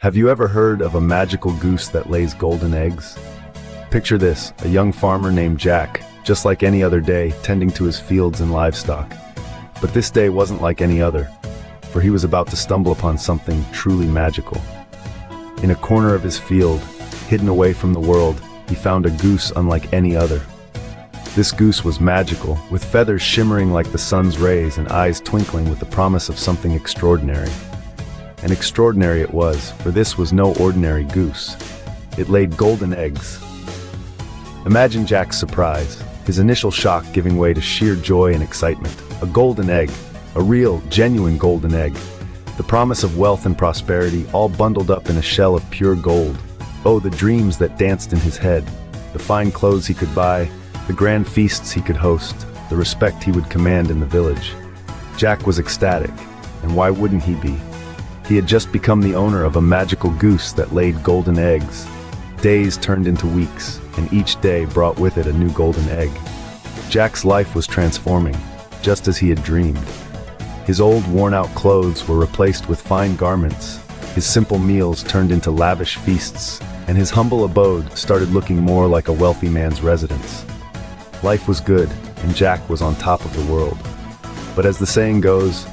Have you ever heard of a magical goose that lays golden eggs? Picture this, a young farmer named Jack, just like any other day, tending to his fields and livestock. But this day wasn't like any other, for he was about to stumble upon something truly magical. In a corner of his field, hidden away from the world, he found a goose unlike any other. This goose was magical, with feathers shimmering like the sun's rays and eyes twinkling with the promise of something extraordinary. And extraordinary it was, for this was no ordinary goose. It laid golden eggs. Imagine Jack's surprise, his initial shock giving way to sheer joy and excitement. A golden egg, a real, genuine golden egg. The promise of wealth and prosperity, all bundled up in a shell of pure gold. Oh, the dreams that danced in his head, the fine clothes he could buy, the grand feasts he could host, the respect he would command in the village. Jack was ecstatic, and why wouldn't he be? He had just become the owner of a magical goose that laid golden eggs. Days turned into weeks, and each day brought with it a new golden egg. Jack's life was transforming, just as he had dreamed. His old, worn-out clothes were replaced with fine garments, his simple meals turned into lavish feasts, and his humble abode started looking more like a wealthy man's residence. Life was good, and Jack was on top of the world. But as the saying goes,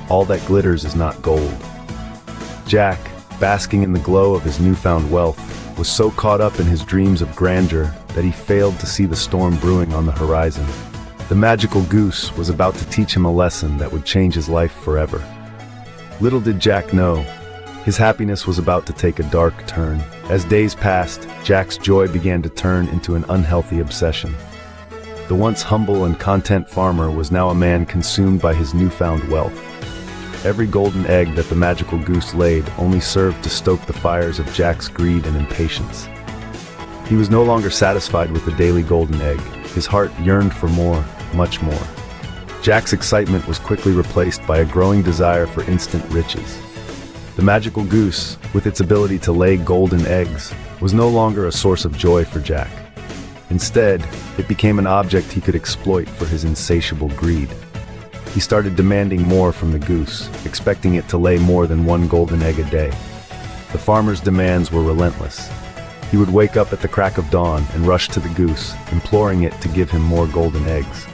all that glitters is not gold. Jack, basking in the glow of his newfound wealth, was so caught up in his dreams of grandeur that he failed to see the storm brewing on the horizon. The magical goose was about to teach him a lesson that would change his life forever. Little did Jack know, his happiness was about to take a dark turn. As days passed, Jack's joy began to turn into an unhealthy obsession. The once humble and content farmer was now a man consumed by his newfound wealth. Every golden egg that the magical goose laid only served to stoke the fires of Jack's greed and impatience. He was no longer satisfied with the daily golden egg. His heart yearned for more, much more. Jack's excitement was quickly replaced by a growing desire for instant riches. The magical goose, with its ability to lay golden eggs, was no longer a source of joy for Jack. Instead, it became an object he could exploit for his insatiable greed. He started demanding more from the goose, expecting it to lay more than one golden egg a day. The farmer's demands were relentless. He would wake up at the crack of dawn and rush to the goose, imploring it to give him more golden eggs.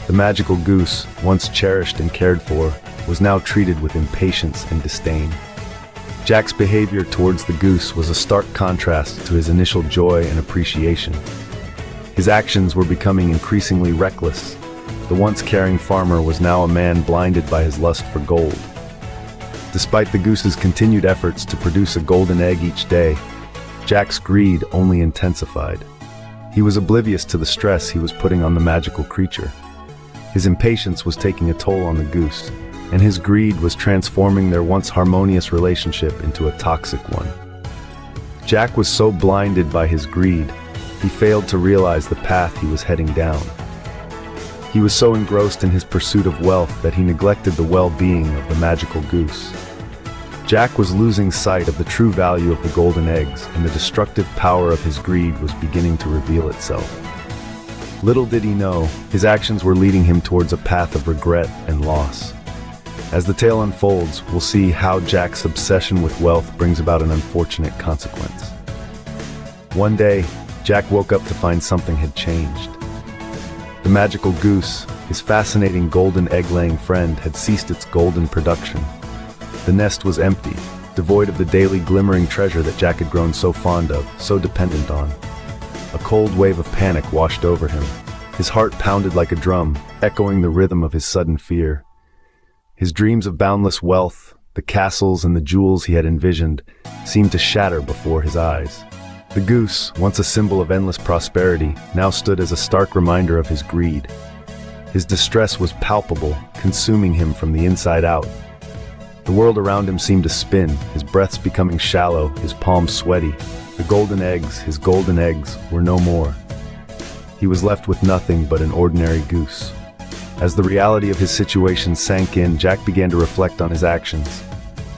The magical goose, once cherished and cared for, was now treated with impatience and disdain. Jack's behavior towards the goose was a stark contrast to his initial joy and appreciation. His actions were becoming increasingly reckless. The once caring farmer was now a man blinded by his lust for gold. Despite the goose's continued efforts to produce a golden egg each day, Jack's greed only intensified. He was oblivious to the stress he was putting on the magical creature. His impatience was taking a toll on the goose, and his greed was transforming their once harmonious relationship into a toxic one. Jack was so blinded by his greed, he failed to realize the path he was heading down. He was so engrossed in his pursuit of wealth that he neglected the well-being of the magical goose. Jack was losing sight of the true value of the golden eggs, and the destructive power of his greed was beginning to reveal itself. Little did he know, his actions were leading him towards a path of regret and loss. As the tale unfolds, we'll see how Jack's obsession with wealth brings about an unfortunate consequence. One day, Jack woke up to find something had changed. The magical goose, his fascinating golden egg-laying friend, had ceased its golden production. The nest was empty, devoid of the daily glimmering treasure that Jack had grown so fond of, so dependent on. A cold wave of panic washed over him. His heart pounded like a drum, echoing the rhythm of his sudden fear. His dreams of boundless wealth, the castles and the jewels he had envisioned, seemed to shatter before his eyes. The goose, once a symbol of endless prosperity, now stood as a stark reminder of his greed. His distress was palpable, consuming him from the inside out. The world around him seemed to spin, his breaths becoming shallow, his palms sweaty. The golden eggs, his golden eggs, were no more. He was left with nothing but an ordinary goose. As the reality of his situation sank in, Jack began to reflect on his actions.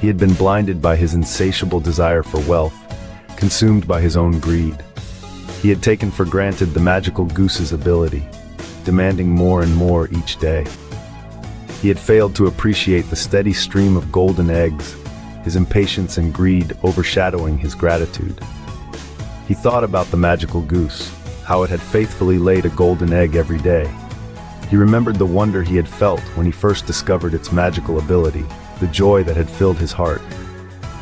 He had been blinded by his insatiable desire for wealth, consumed by his own greed. He had taken for granted the magical goose's ability, demanding more and more each day. He had failed to appreciate the steady stream of golden eggs, his impatience and greed overshadowing his gratitude. He thought about the magical goose, how it had faithfully laid a golden egg every day. He remembered the wonder he had felt when he first discovered its magical ability, the joy that had filled his heart.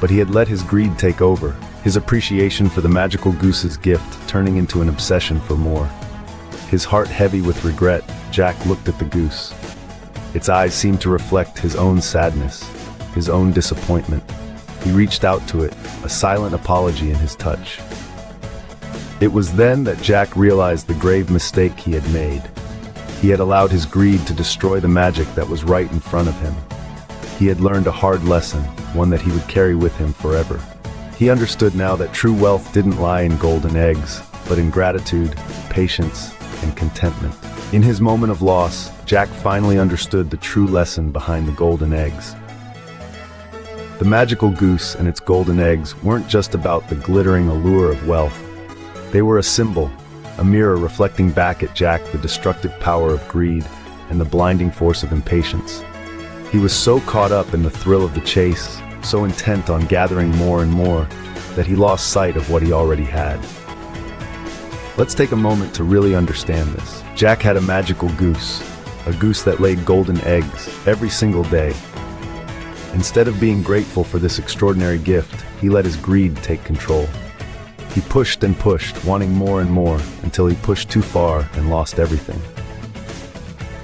But he had let his greed take over, his appreciation for the magical goose's gift turning into an obsession for more. His heart heavy with regret, Jack looked at the goose. Its eyes seemed to reflect his own sadness, his own disappointment. He reached out to it, a silent apology in his touch. It was then that Jack realized the grave mistake he had made. He had allowed his greed to destroy the magic that was right in front of him. He had learned a hard lesson, one that he would carry with him forever. He understood now that true wealth didn't lie in golden eggs, but in gratitude, patience, and contentment. In his moment of loss, Jack finally understood the true lesson behind the golden eggs. The magical goose and its golden eggs weren't just about the glittering allure of wealth. They were a symbol, a mirror reflecting back at Jack the destructive power of greed and the blinding force of impatience. He was so caught up in the thrill of the chase, so intent on gathering more and more, that he lost sight of what he already had. Let's take a moment to really understand this. Jack had a magical goose, a goose that laid golden eggs every single day. Instead of being grateful for this extraordinary gift, he let his greed take control. He pushed and pushed, wanting more and more, until he pushed too far and lost everything.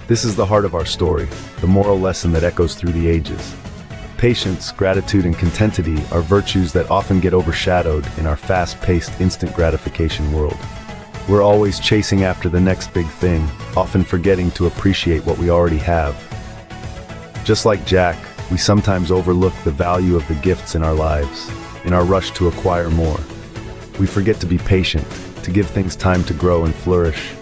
This is the heart of our story, the moral lesson that echoes through the ages. Patience, gratitude, and contentity are virtues that often get overshadowed in our fast-paced, instant gratification world. We're always chasing after the next big thing, often forgetting to appreciate what we already have. Just like Jack, we sometimes overlook the value of the gifts in our lives, in our rush to acquire more. We forget to be patient, to give things time to grow and flourish.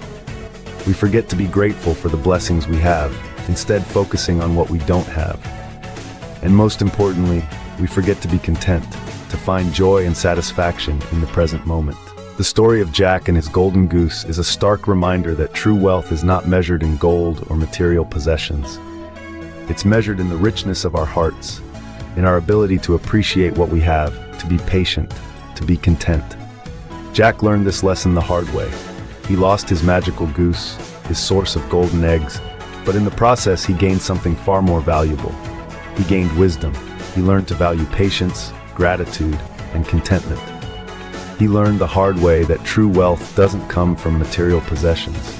We forget to be grateful for the blessings we have, instead focusing on what we don't have. And most importantly, we forget to be content, to find joy and satisfaction in the present moment. The story of Jack and his golden goose is a stark reminder that true wealth is not measured in gold or material possessions. It's measured in the richness of our hearts, in our ability to appreciate what we have, to be patient, to be content. Jack learned this lesson the hard way. He lost his magical goose, his source of golden eggs, but in the process he gained something far more valuable. He gained wisdom. He learned to value patience, gratitude, and contentment. He learned the hard way that true wealth doesn't come from material possessions.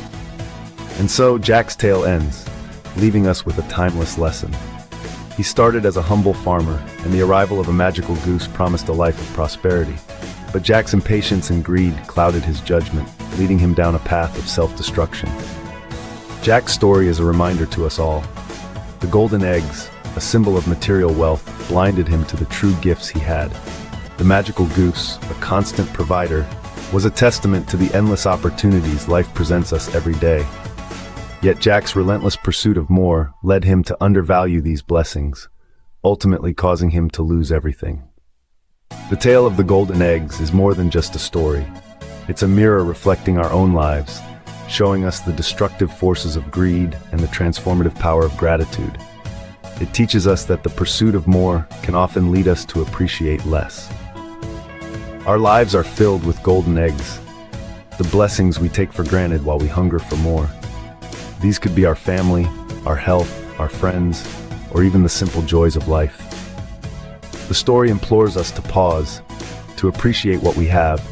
And so Jack's tale ends, leaving us with a timeless lesson. He started as a humble farmer, and the arrival of a magical goose promised a life of prosperity. But Jack's impatience and greed clouded his judgment, leading him down a path of self-destruction. Jack's story is a reminder to us all. The golden eggs, a symbol of material wealth, blinded him to the true gifts he had. The magical goose, a constant provider, was a testament to the endless opportunities life presents us every day. Yet Jack's relentless pursuit of more led him to undervalue these blessings, ultimately causing him to lose everything. The tale of the golden eggs is more than just a story. It's a mirror reflecting our own lives, showing us the destructive forces of greed and the transformative power of gratitude. It teaches us that the pursuit of more can often lead us to appreciate less. Our lives are filled with golden eggs, the blessings we take for granted while we hunger for more. These could be our family, our health, our friends, or even the simple joys of life. The story implores us to pause, to appreciate what we have,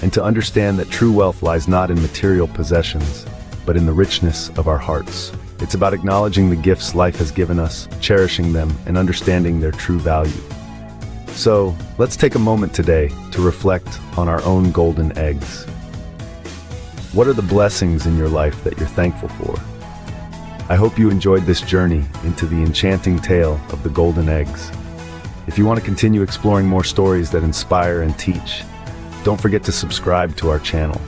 and to understand that true wealth lies not in material possessions, but in the richness of our hearts. It's about acknowledging the gifts life has given us, cherishing them, and understanding their true value. So, let's take a moment today to reflect on our own golden eggs. What are the blessings in your life that you're thankful for? I hope you enjoyed this journey into the enchanting tale of the golden eggs. If you want to continue exploring more stories that inspire and teach, don't forget to subscribe to our channel.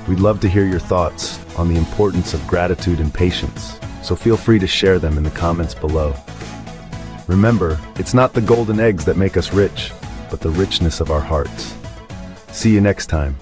We'd love to hear your thoughts on the importance of gratitude and patience, so feel free to share them in the comments below. Remember, it's not the golden eggs that make us rich, but the richness of our hearts. See you next time.